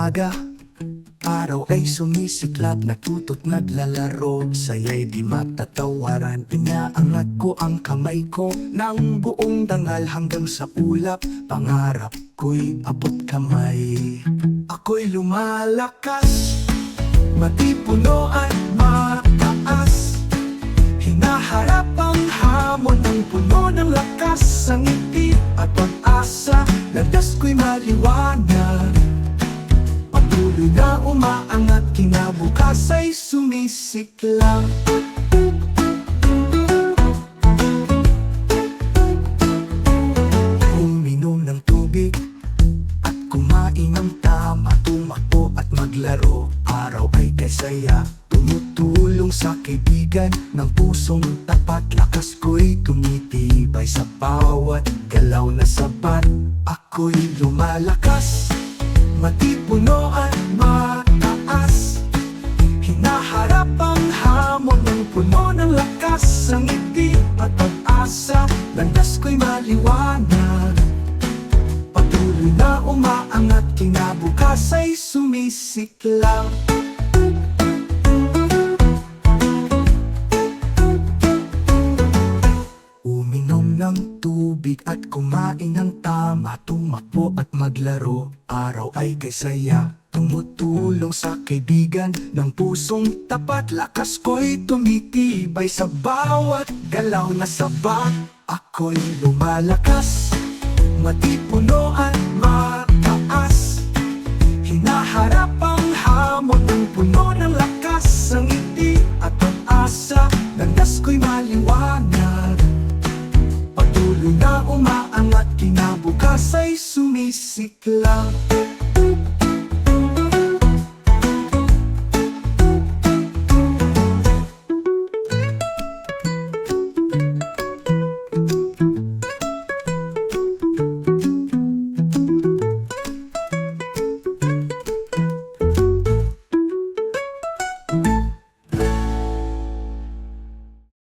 umaga, araw ay sumisiklab, natuto't naglalaro. Saya'y di matatawaran, inaangat ko ang kamay ko ng buong dangal hanggang sa ulap. Pangarap ko'y abot kamay. Ako'y lumalakas, matipuno at mataas. Hinaharap ang hamon ng puno ng lakas, ang ngiti at pag-asa. Landas ko'y maliwanag, patuloy na umaangat, kinabukas ay sumisiklang. Uminom ng tubig at kumain ng tama, tumakbo at maglaro. Araw ay kasaya, tumutulong sa kaibigan ng pusong tapat. Lakas ko'y tumitibay sa bawat galaw na sapat. Ako'y lumalakas, matipuno at mataas. Hinaharap ang hamon ng puno ng lakas, ang ngiti at pag-asa. Landas ko'y maliwanag, patuloy na umaangat, kinabukas ay sumisiklang. Uminom ng tubig at kumain ng tama, tumakbo at maglaro. Araw ay kasaya, tumutulong sa kaibigan ng pusong tapat. Lakas ko'y tumitibay sa bawat galaw na sabat. Ako'y lumalakas, matipuno at mataas. Hinaharap ang hamon ng puno ng lakas, ang ngiti at pag-asa. Landas ko'y maliwanag, patuloy na umaangat, kinabukas ay sumisiklang.